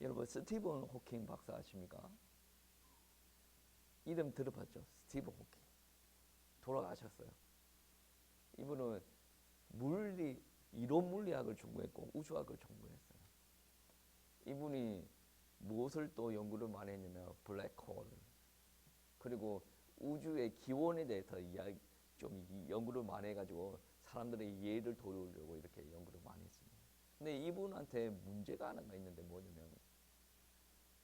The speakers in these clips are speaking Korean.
여러분 스티븐 호킹 박사 아십니까? 이름 들어봤죠? 스티븐 호킹. 돌아가셨어요. 이분은 이론 물리학을 전공했고 우주학을 전공했어요. 이분이 무엇을 또 연구를 많이 했냐면 블랙홀 그리고 우주의 기원에 대해서 좀 연구를 많이 해가지고 사람들의 이해를 도우려고 이렇게 연구를 많이 했습니다. 근데 이분한테 문제가 하나가 있는데 뭐냐면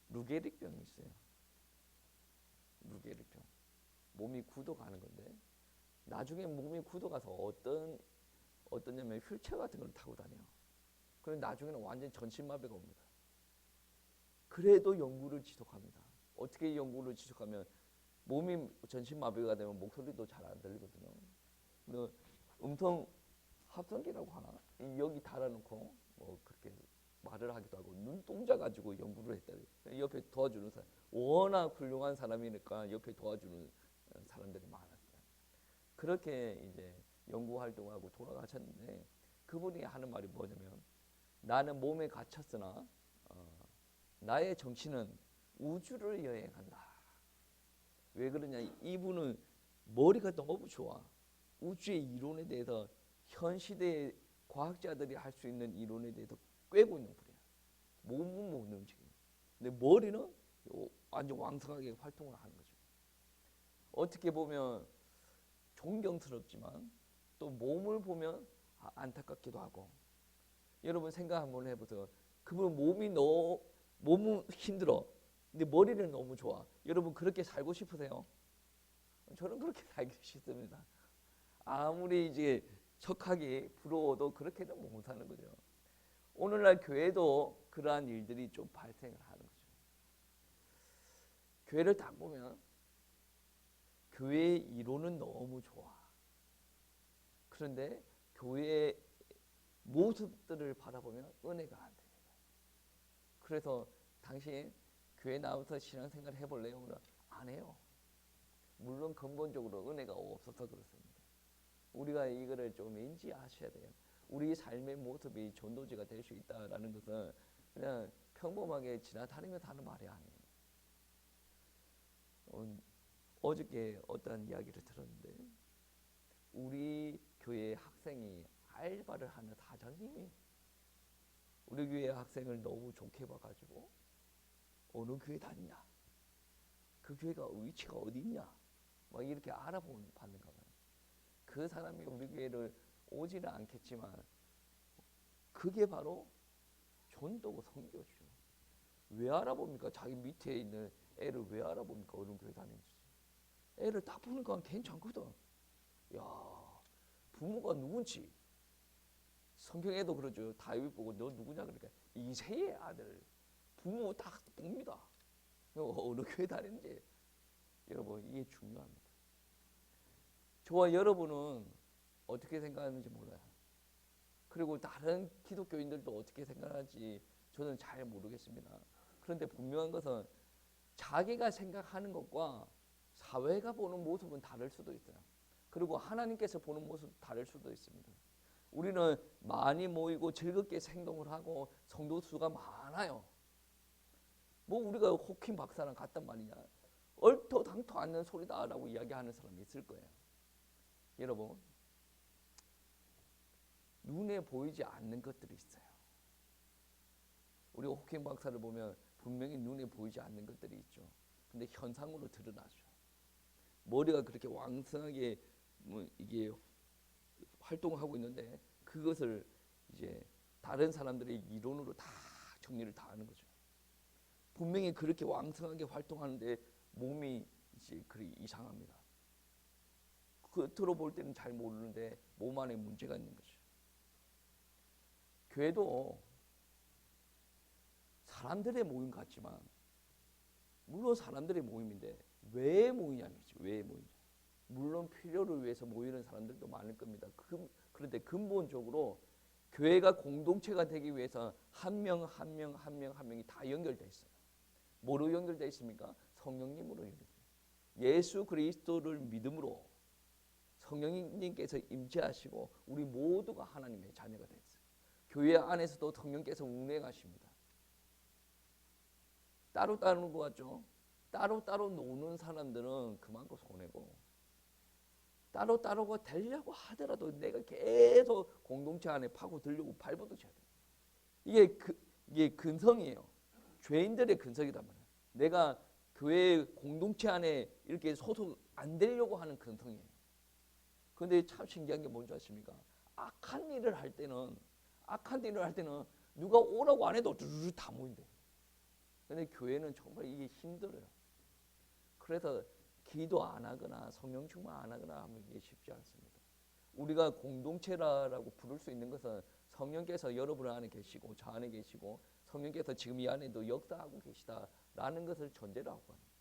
루게릭병이 있어요. 루게릭병. 몸이 굳어가는 건데 나중에 몸이 굳어가서 어떠냐면 휠체어 같은 걸 타고 다녀요. 그럼 나중에는 완전 전신마비가 옵니다. 그래도 연구를 지속합니다. 어떻게 연구를 지속하면 몸이 전신마비가 되면 목소리도 잘 안 들리거든요. 음성 합성기라고 하나? 여기 달아놓고 뭐 그렇게 말을 하기도 하고 눈동자 가지고 연구를 했다. 옆에 도와주는 사람, 워낙 훌륭한 사람이니까 옆에 도와주는 사람들이 많았어요. 그렇게 이제 연구 활동하고 돌아가셨는데 그분이 하는 말이 뭐냐면 나는 몸에 갇혔으나 나의 정신은 우주를 여행한다. 왜 그러냐? 이분은 머리가 너무 좋아. 우주의 이론에 대해서 현 시대의 과학자들이 할 수 있는 이론에 대해서 꿰고 있는 분이야. 몸은 못 움직여. 근데 머리는 완전 왕성하게 활동을 하는 거죠. 어떻게 보면 존경스럽지만 또 몸을 보면 안타깝기도 하고. 여러분 생각 한번 해보세요. 그분 몸은 힘들어. 근데 머리는 너무 좋아. 여러분 그렇게 살고 싶으세요? 저는 그렇게 살기 싫습니다. 아무리 이제 척하기 부러워도 그렇게는 못 사는 거죠. 오늘날 교회도 그러한 일들이 좀 발생을 하는 거죠. 교회를 딱 보면 교회의 이론은 너무 좋아. 그런데 교회의 모습들을 바라보면 은혜가 안 됩니다. 그래서 당신 교회 나와서 신앙생활 해볼래요? 그러면 안 해요. 물론 근본적으로 은혜가 없어서 그렇습니다. 우리가 이거를 좀 인지하셔야 돼요. 우리 삶의 모습이 전도지가 될 수 있다라는 것은 그냥 평범하게 지나다니면서 하는 말이 아니에요. 어저께 어떤 이야기를 들었는데 우리 교회 학생이 알바를 하는 사장님이 우리 교회 학생을 너무 좋게 봐가지고 어느 교회 다니냐, 그 교회가 위치가 어디 있냐, 막 이렇게 받는가 봐요. 그 사람이 우리 교회를 오지는 않겠지만 그게 바로 전도고 선교죠. 왜 알아봅니까? 자기 밑에 있는 애를 왜 알아봅니까? 어느 교회 다니는지. 애를 딱 보니까 괜찮거든. 야, 부모가 누군지. 성경에도 그러죠. 다윗 보고 너 누구냐 그러니까 이새의 아들. 부모 딱 봅니다. 어느 교회 다니는지. 여러분 이게 중요합니다. 저와 여러분은 어떻게 생각하는지 몰라요. 그리고 다른 기독교인들도 어떻게 생각하는지 저는 잘 모르겠습니다. 그런데 분명한 것은 자기가 생각하는 것과 사회가 보는 모습은 다를 수도 있어요. 그리고 하나님께서 보는 모습은 다를 수도 있습니다. 우리는 많이 모이고 즐겁게 생동을 하고 성도 수가 많아요. 뭐 우리가 호킹 박사랑 같단 말이냐. 얼토당토 않는 소리다라고 이야기하는 사람이 있을 거예요. 여러분 눈에 보이지 않는 것들이 있어요. 우리 호킹 박사를 보면 분명히 눈에 보이지 않는 것들이 있죠. 근데 현상으로 드러나죠. 머리가 그렇게 왕성하게 이게 활동하고 있는데 그것을 이제 다른 사람들의 이론으로 다 정리를 다 하는 거죠. 분명히 그렇게 왕성하게 활동하는데 몸이 이제 그리 이상합니다. 겉으로 볼 때는 잘 모르는데 몸 안에 문제가 있는 거죠. 교회도 사람들의 모임 같지만 물론 사람들의 모임인데 왜 모이냐는 거죠. 왜 모이냐. 물론 필요를 위해서 모이는 사람들도 많을 겁니다. 그런데 근본적으로 교회가 공동체가 되기 위해서 한 명이 다 연결되어 있어요. 뭐로 연결되어 있습니까? 성령님으로 연결되어 있어요. 예수 그리스도를 믿음으로 성령님께서 임재하시고 우리 모두가 하나님의 자녀가 됐어요. 교회 안에서도 성령께서 운행하십니다. 따로따로 노는 것 같죠? 따로따로 노는 사람들은 그만큼 손해고, 따로따로가 되려고 하더라도 내가 계속 공동체 안에 파고들려고 발버둥쳐야 돼요. 이게 근성이에요. 죄인들의 근성이란 말이에요. 내가 교회 공동체 안에 이렇게 소속 안 되려고 하는 근성이에요. 그런데 참 신기한 게 뭔지 아십니까? 악한 일을 할 때는 누가 오라고 안 해도 두루루 다 모인대. 근데 교회는 정말 이게 힘들어요. 그래서 기도 안 하거나 성령 충만 안 하거나 하면 이게 쉽지 않습니다. 우리가 공동체라고 부를 수 있는 것은 성령께서 여러분 안에 계시고 저 안에 계시고 성령께서 지금 이 안에도 역사하고 계시다라는 것을 전제로 하고 합니다.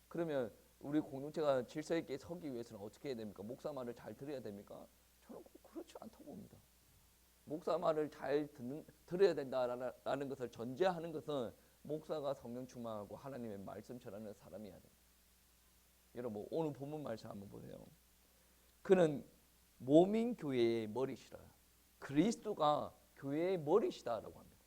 그러면 우리 공동체가 질서 있게 서기 위해서는 어떻게 해야 됩니까? 목사 말을 잘 들어야 됩니까? 저는 그렇지 않다고 봅니다. 목사 말을 잘 들어야 된다라는 것을 전제하는 것은 목사가 성령 충만하고 하나님의 말씀 전하는 사람이어야 됩니다. 여러분 오늘 본문 말씀 한번 보세요. 그는 몸인 교회의 머리시라. 그리스도가 교회의 머리시다라고 합니다.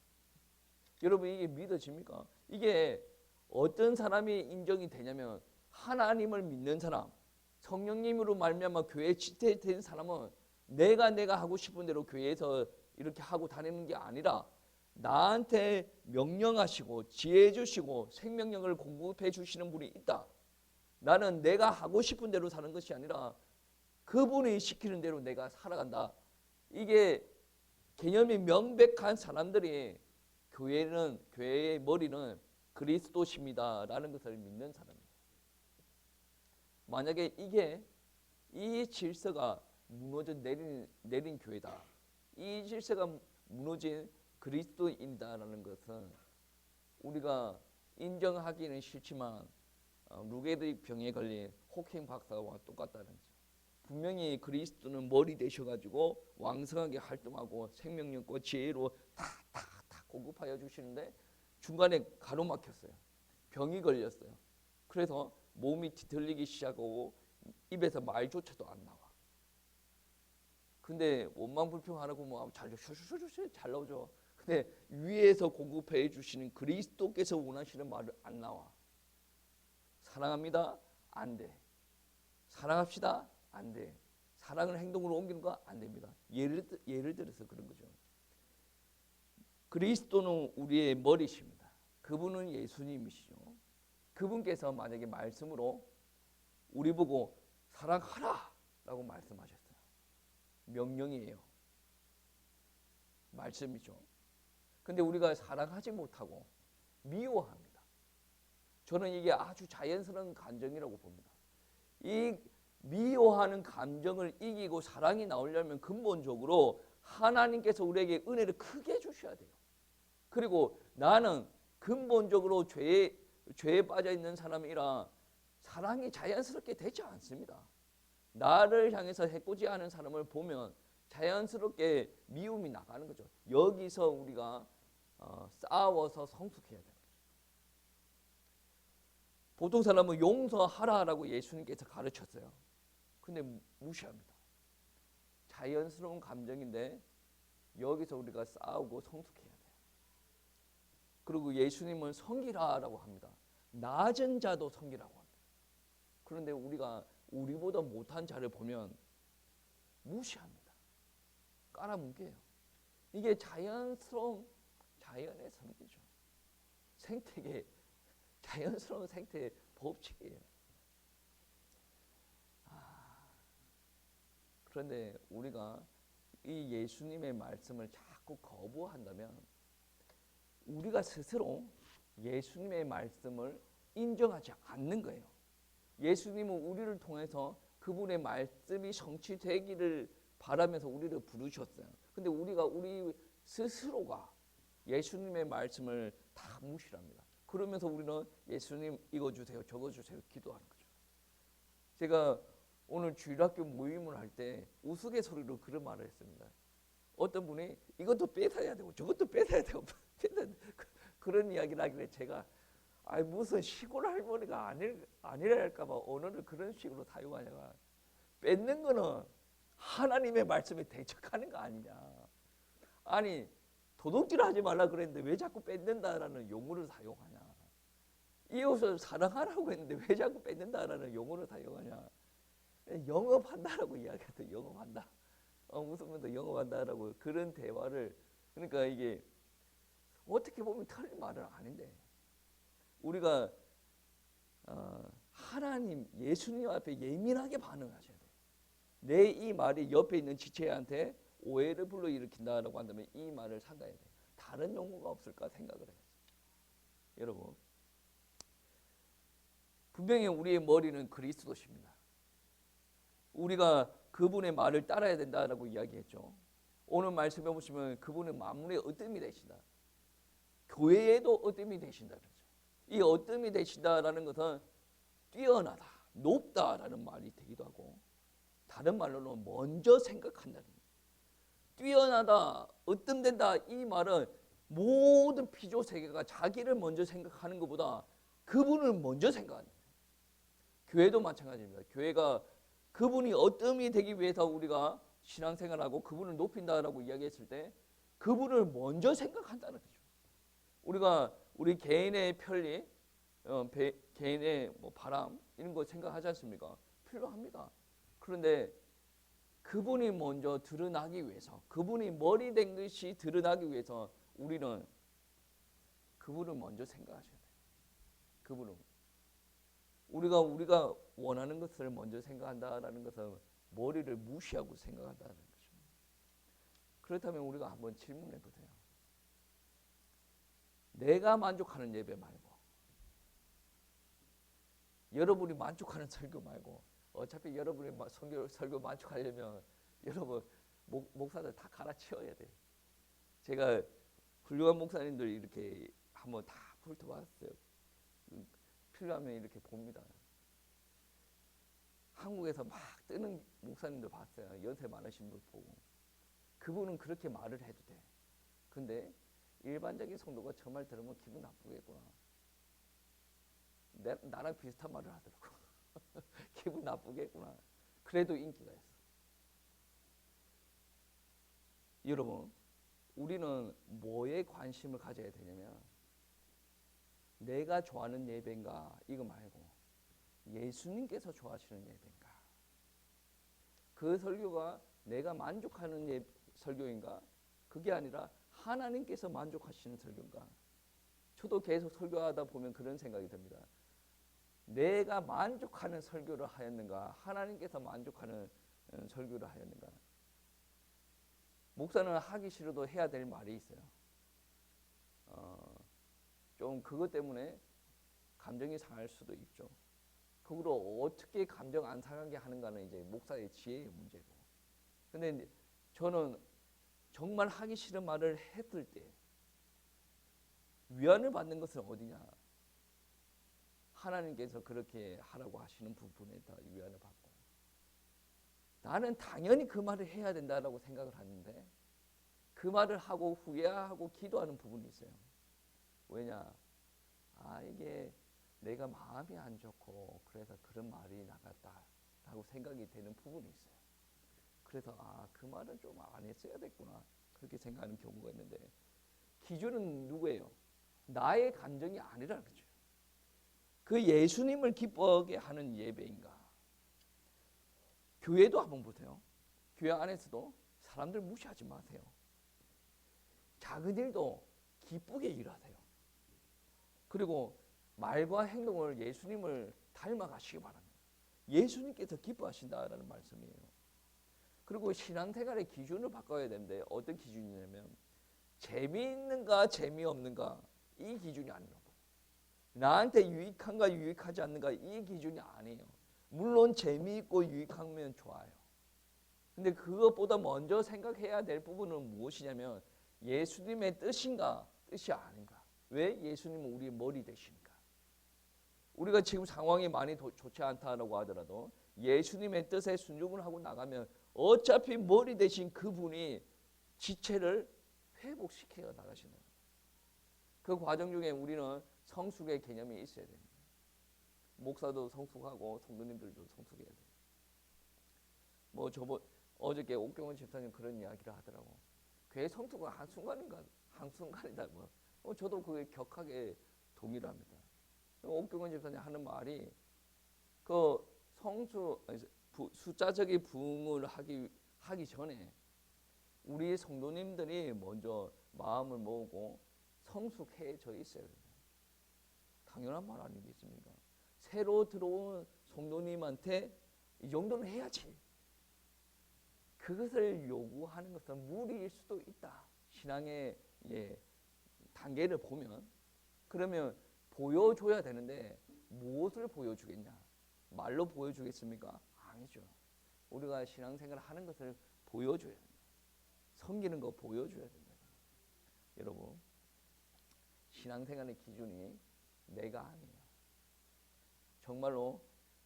여러분 이게 믿어집니까? 이게 어떤 사람이 인정이 되냐면 하나님을 믿는 사람, 성령님으로 말미암아 교회에 지체된 사람은 내가 하고 싶은 대로 교회에서 이렇게 하고 다니는 게 아니라 나한테 명령하시고 지혜 주시고 생명력을 공급해 주시는 분이 있다. 나는 내가 하고 싶은 대로 사는 것이 아니라 그분이 시키는 대로 내가 살아간다. 이게 개념이 명백한 사람들이 교회의 머리는 그리스도십니다라는 것을 믿는 사람이에요. 만약에 이 질서가 무너져 내린 교회다. 이 질서가 무너진 그리스도인다라는 것은 우리가 인정하기는 싫지만 루게르 병에 걸린 호킹 박사와 똑같다는 거죠. 분명히 그리스도는 머리 되셔가지고 왕성하게 활동하고 생명력과 지혜로 다 공급하여 주시는데 중간에 가로막혔어요. 병이 걸렸어요. 그래서 몸이 뒤틀리기 시작하고 입에서 말조차도 안 나와. 근데 원망불평하라고 뭐 잘 나오죠. 근데 위에서 공급해 주시는 그리스도께서 원하시는 말을 안 나와. 사랑합니다. 안 돼. 사랑합시다. 안 돼. 사랑을 행동으로 옮기는 거 안 됩니다. 예를 들어서 그런 거죠. 그리스도는 우리의 머리십니다. 그분은 예수님이시죠. 그분께서 만약에 말씀으로 우리 보고 사랑하라 라고 말씀하셨어요. 명령이에요. 말씀이죠. 근데 우리가 사랑하지 못하고 미워합니다. 저는 이게 아주 자연스러운 감정이라고 봅니다. 이 미워하는 감정을 이기고 사랑이 나오려면 근본적으로 하나님께서 우리에게 은혜를 크게 주셔야 돼요. 그리고 나는 근본적으로 죄에 빠져 있는 사람이라 사랑이 자연스럽게 되지 않습니다. 나를 향해서 해코지하는 사람을 보면 자연스럽게 미움이 나가는 거죠. 여기서 우리가 싸워서 성숙해야 되는 거죠. 보통 사람은 용서하라라고 예수님께서 가르쳤어요. 근데 무시합니다. 자연스러운 감정인데 여기서 우리가 싸우고 성숙해야 돼요. 그리고 예수님은 섬기라라고 합니다. 낮은 자도 섬기라고 합니다. 그런데 우리가 우리보다 못한 자를 보면 무시합니다. 깔아뭉개요. 이게 자연의 섬기죠. 생태계, 자연스러운 생태의 법칙이에요. 그런데 우리가 이 예수님의 말씀을 자꾸 거부한다면 우리가 스스로 예수님의 말씀을 인정하지 않는 거예요. 예수님은 우리를 통해서 그분의 말씀이 성취되기를 바라면서 우리를 부르셨어요. 근데 우리 스스로가 예수님의 말씀을 다 무시합니다. 그러면서 우리는 예수님 이거 주세요 저거 주세요 기도하는 거죠. 제가 오늘 주일학교 모임을 할 때 우스갯소리로 그런 말을 했습니다. 어떤 분이 이것도 뺏어야 되고 저것도 뺏어야 되고 그런 이야기를 하길래 제가 무슨 시골 할머니가 아니라 할까봐 언어를 그런 식으로 사용하냐가 뺏는 거는 하나님의 말씀에 대적하는 거 아니냐. 아니 도둑질 하지 말라 그랬는데 왜 자꾸 뺏는다라는 용어를 사용하냐. 이웃을 사랑하라고 했는데 왜 자꾸 뺏는다라는 용어를 사용하냐. 영업한다라고 이야기하죠. 영업한다. 웃으면서 영업한다라고 그런 대화를. 그러니까 이게 어떻게 보면 틀린 말은 아닌데 우리가 하나님 예수님 앞에 예민하게 반응하셔야 돼요. 내 이 말이 옆에 있는 지체한테 오해를 불러일으킨다라고 한다면 이 말을 삼가야 돼요. 다른 용어가 없을까 생각을 해요. 여러분 분명히 우리의 머리는 그리스도십니다. 우리가 그분의 말을 따라야 된다라고 이야기했죠. 오늘 말씀해 보시면 그분은 만물의 어뜸이 되신다. 교회에도 어뜸이 되신다 그러죠. 이 어뜸이 되신다라는 것은 뛰어나다, 높다라는 말이 되기도 하고 다른 말로는 먼저 생각한다는 거예요. 뛰어나다, 어뜸된다 이 말은 모든 피조 세계가 자기를 먼저 생각하는 것보다 그분을 먼저 생각한다. 교회도 마찬가지입니다. 교회가 그분이 어뜸이 되기 위해서 우리가 신앙생활하고 그분을 높인다라고 이야기했을 때 그분을 먼저 생각한다는 거죠. 우리가 우리 개인의 편리, 개인의 바람 이런 거 생각하지 않습니까? 필요합니다. 그런데 그분이 먼저 드러나기 위해서, 그분이 머리 된 것이 드러나기 위해서 우리는 그분을 먼저 생각하셔야 돼요. 그분은 우리가 원하는 것을 먼저 생각한다라는 것은 머리를 무시하고 생각한다는 거죠. 그렇다면 우리가 한번 질문해 보세요. 내가 만족하는 예배 말고 여러분이 만족하는 설교 말고 어차피 여러분이 설교 만족하려면 여러분 목사들 다 갈아치워야 돼. 제가 훌륭한 목사님들 이렇게 한번 다 훑어봤어요. 필요하면 이렇게 봅니다. 한국에서 막 뜨는 목사님들 봤어요. 연세 많으신 분 보고. 그분은 그렇게 말을 해도 돼. 근데 일반적인 성도가 저 말 들으면 기분 나쁘겠구나. 나랑 비슷한 말을 하더라고. 기분 나쁘겠구나. 그래도 인기가 있어. 여러분, 우리는 뭐에 관심을 가져야 되냐면 내가 좋아하는 예배인가 이거 말고 예수님께서 좋아하시는 예배인가, 그 설교가 내가 만족하는 설교인가, 그게 아니라 하나님께서 만족하시는 설교인가. 저도 계속 설교하다 보면 그런 생각이 듭니다. 내가 만족하는 설교를 하였는가, 하나님께서 만족하는 설교를 하였는가. 목사는 하기 싫어도 해야 될 말이 있어요. 좀 그것 때문에 감정이 상할 수도 있죠. 그거로 어떻게 감정 안 상하게 하는가는 이제 목사의 지혜의 문제고. 근데 저는 정말 하기 싫은 말을 했을 때 위안을 받는 것은 어디냐? 하나님께서 그렇게 하라고 하시는 부분에 다 위안을 받고, 나는 당연히 그 말을 해야 된다라고 생각을 하는데 그 말을 하고 후회하고 기도하는 부분이 있어요. 왜냐? 이게 내가 마음이 안 좋고 그래서 그런 말이 나갔다라고 생각이 되는 부분이 있어요. 그래서 그 말은 좀 안 했어야 됐구나 그렇게 생각하는 경우가 있는데, 기준은 누구예요? 나의 감정이 아니라 그죠. 그 예수님을 기뻐하게 하는 예배인가. 교회도 한번 보세요. 교회 안에서도 사람들 무시하지 마세요. 작은 일도 기쁘게 일하세요. 그리고 말과 행동을 예수님을 닮아가시기 바랍니다. 예수님께서 기뻐하신다라는 말씀이에요. 그리고 신앙생활의 기준을 바꿔야 되는데 어떤 기준이냐면 재미있는가 재미없는가 이 기준이 아니라고. 나한테 유익한가 유익하지 않는가 이 기준이 아니에요. 물론 재미있고 유익하면 좋아요. 근데 그것보다 먼저 생각해야 될 부분은 무엇이냐면 예수님의 뜻인가 뜻이 아닌가. 왜? 예수님은 우리의 머리 되시니까. 우리가 지금 상황이 많이 좋지 않다라고 하더라도 예수님의 뜻에 순종을 하고 나가면 어차피 머리 되신 그분이 지체를 회복시켜 나가시는 거예요. 그 과정 중에 우리는 성숙의 개념이 있어야 됩니다. 목사도 성숙하고 성도님들도 성숙해야 돼요. 어저께 옥경원 집사님 그런 이야기를 하더라고. 교회 성숙은 한순간이다. 저도 그게 격하게 동의를 합니다. 옥경원 집사님 하는 말이 그 숫자적인 부흥을 하기 전에 우리 성도님들이 먼저 마음을 모으고 성숙해져 있어야 된다. 당연한 말 아니겠습니까? 새로 들어온 성도님한테 이 정도는 해야지. 그것을 요구하는 것은 무리일 수도 있다. 신앙의 단계를 보면. 그러면 보여줘야 되는데 무엇을 보여주겠냐? 말로 보여주겠습니까? 아니죠. 우리가 신앙생활을 하는 것을 보여줘야 된다. 섬기는 거 보여줘야 된다. 여러분, 신앙생활의 기준이 내가 아니에요. 정말로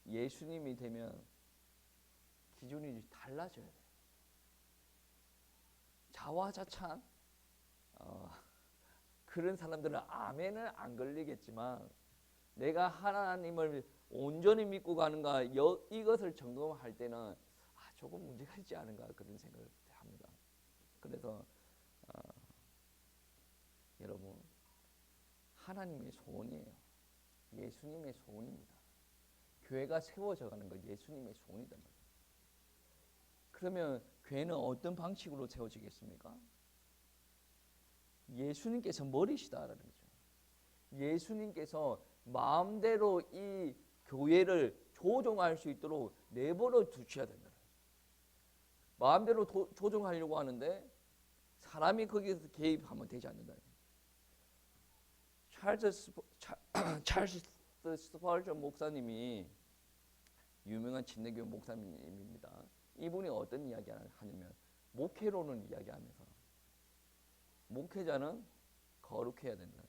예수님이 되면 기준이 달라져야 돼요. 자화자찬 그런 사람들은 아멘은 안 걸리겠지만 내가 하나님을 온전히 믿고 가는가 이것을 점검할 때는 조금 문제가 있지 않은가 그런 생각을 합니다. 그래서 여러분, 하나님의 소원이에요. 예수님의 소원입니다. 교회가 세워져 가는 거 예수님의 소원이단 말이에요. 그러면 교회는 어떤 방식으로 세워지겠습니까? 예수님께서 머리시다라는 거죠. 예수님께서 마음대로 이 교회를 조종할 수 있도록 내버려 두셔야 된다. 마음대로 조종하려고 하는데 사람이 거기에서 개입하면 되지 않는다. 찰스 스펄전 목사님이 유명한 침례교회 목사님입니다. 이분이 어떤 이야기를 하냐면 목회론을 이야기하면서 목회자는 거룩해야 된다.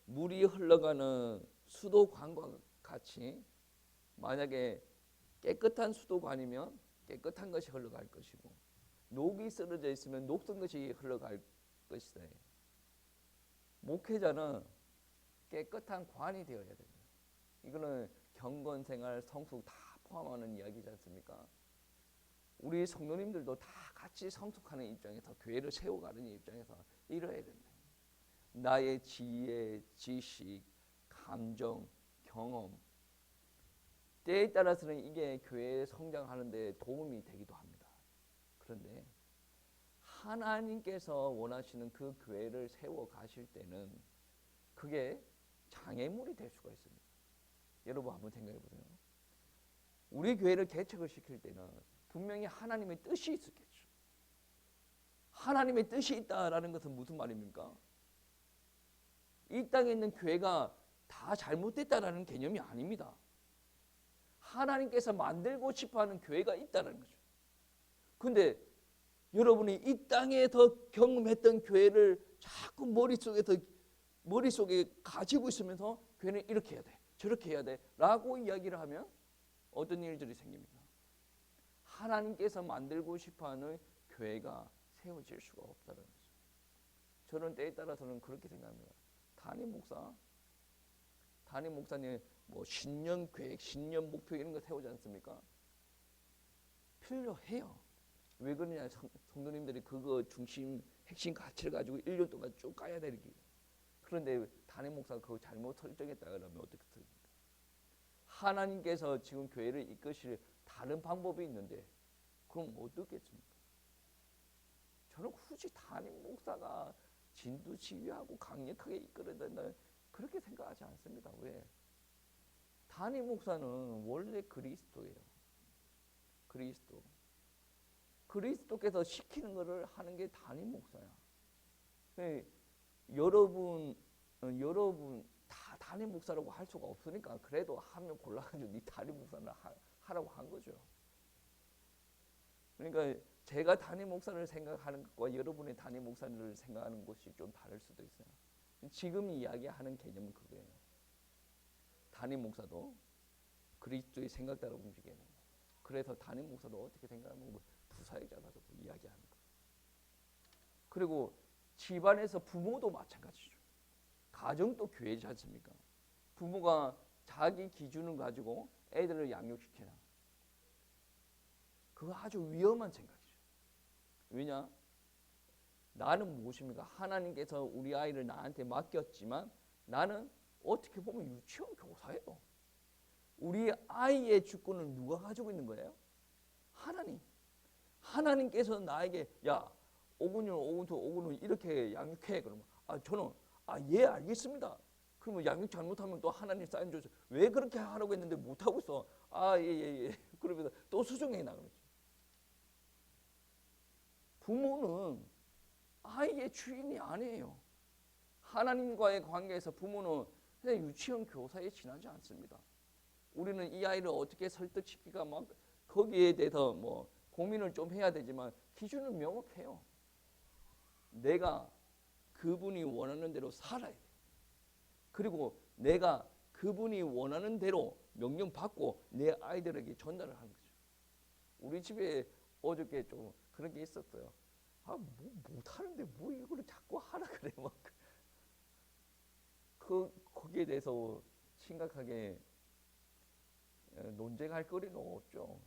물이 흘러가는 수도관과 같이 만약에 깨끗한 수도관이면 깨끗한 것이 흘러갈 것이고 녹이 쓰러져 있으면 녹슨 것이 흘러갈 것이다. 목회자는 깨끗한 관이 되어야 된다. 이거는 경건생활, 성숙 다 포함하는 이야기지 않습니까? 우리 성도님들도 다 같이 성숙하는 입장에서 교회를 세워가는 입장에서 이뤄야 된다. 나의 지혜, 지식, 감정, 경험 때에 따라서는 이게 교회 성장하는 데 도움이 되기도 합니다. 그런데 하나님께서 원하시는 그 교회를 세워 가실 때는 그게 장애물이 될 수가 있습니다. 여러분 한번 생각해 보세요. 우리 교회를 개척을 시킬 때는 분명히 하나님의 뜻이 있었겠죠. 하나님의 뜻이 있다라는 것은 무슨 말입니까? 이 땅에 있는 교회가 다 잘못됐다라는 개념이 아닙니다. 하나님께서 만들고 싶어하는 교회가 있다는 거죠. 그런데 여러분이 이 땅에서 경험했던 교회를 자꾸 머릿속에 가지고 있으면서 교회는 이렇게 해야 돼, 저렇게 해야 돼 라고 이야기를 하면 어떤 일들이 생깁니까? 하나님께서 만들고 싶어하는 교회가 세워질 수가 없다는 거죠. 저는 때에 따라서는 그렇게 생각합니다. 담임 목사님 뭐 신년 계획, 신년 목표 이런 거 세우지 않습니까? 필요해요. 왜 그러냐? 성도님들이 그거 중심 핵심 가치를 가지고 1년 동안 쭉 가야 되기. 그런데 담임 목사가 그거 잘못 설정했다 그러면 어떻게 됩니까? 하나님께서 지금 교회를 이끄실 다른 방법이 있는데 그럼 어떻겠습니까? 저는 굳이 담임 목사가 진두지휘하고 강력하게 이끌어야 된다 그렇게 생각하지 않습니다. 왜? 담임 목사는 원래 그리스도예요. 그리스도께서 시키는 것을 하는 게 담임 목사야. 여러분 다 담임 목사라고 할 수가 없으니까 그래도 한 명 골라가지고 네 담임 목사를 하라고 한 거죠. 그러니까 제가 담임 목사를 생각하는 것과 여러분의 담임 목사를 생각하는 것이 좀 다를 수도 있어요. 지금 이야기하는 개념은 그거예요. 담임 목사도 그리스도의 생각 따라 움직여야 된다. 그래서 담임 목사도 어떻게 생각하면 부사역자라고 이야기하는 거예요. 그리고 집안에서 부모도 마찬가지죠. 가정도 교회지 않습니까? 부모가 자기 기준을 가지고 애들을 양육시키나. 그거 아주 위험한 생각이죠. 왜냐? 나는 무엇입니까? 하나님께서 우리 아이를 나한테 맡겼지만 나는 어떻게 보면 유치원 교사예요. 우리 아이의 주권을 누가 가지고 있는 거예요? 하나님. 하나님께서 나에게 야 오군요, 오군투, 오군은 이렇게 양육해. 그러면 저는 예 알겠습니다. 그러면 양육 잘못하면 또 하나님 사인 줘서 왜 그렇게 하라고 했는데 못하고 있어. 예. 그러면서 또 수정해 나가는 거지. 부모는 아이의 주인이 아니에요. 하나님과의 관계에서 부모는 그냥 유치원 교사에 지나지 않습니다. 우리는 이 아이를 어떻게 설득시키가 막 거기에 대해서 뭐 고민을 좀 해야 되지만 기준은 명확해요. 내가 그분이 원하는 대로 살아야 돼. 그리고 내가 그분이 원하는 대로 명령 받고 내 아이들에게 전달을 하는 거죠. 우리 집에 어저께 좀 그런 게 있었어요. 뭐 못하는데 뭐 이걸 자꾸 하라 그래 막. 거기에 대해서 심각하게 논쟁할 거리는 없죠.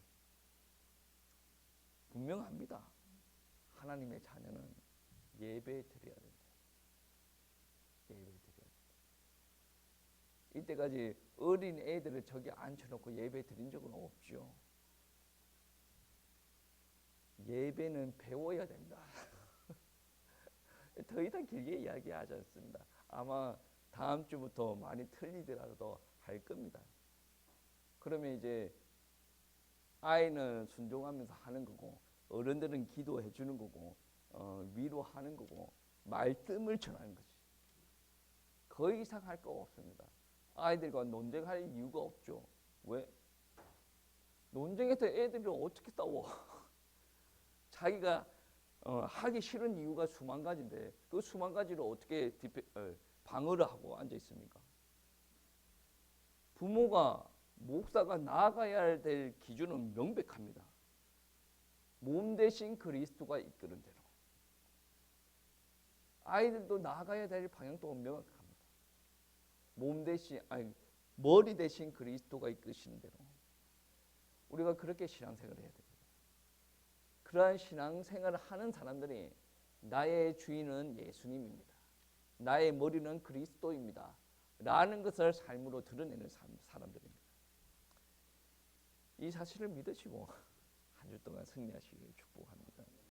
분명합니다. 하나님의 자녀는 예배 드려야 된다. 예배 드려야 된다. 이때까지 어린 애들을 저기 앉혀놓고 예배 드린 적은 없죠. 예배는 배워야 된다. 더 이상 길게 이야기하지 않습니다. 아마 다음 주부터 많이 틀리더라도 할 겁니다. 그러면 이제 아이는 순종하면서 하는 거고 어른들은 기도해 주는 거고 위로하는 거고 말씀을 전하는 거지. 그 이상 할 거 없습니다. 아이들과 논쟁할 이유가 없죠. 왜? 논쟁에서 애들이 어떻게 싸워? 자기가 하기 싫은 이유가 수만 가지인데 그 수만 가지를 어떻게 방어를 하고 앉아 있습니까? 부모가 목사가 나아가야 될 기준은 명백합니다. 몸 대신 그리스도가 이끄는 대로. 아이들도 나아가야 될 방향도 명확합니다. 몸 대신 머리 대신 그리스도가 이끄시는 대로. 우리가 그렇게 신앙생활을 해야 됩니다. 그러한 신앙생활을 하는 사람들이 나의 주인은 예수님입니다. 나의 머리는 그리스도입니다. 라는 것을 삶으로 드러내는 사람들입니다. 이 사실을 믿으시고 한 주 동안 승리하시길 축복합니다.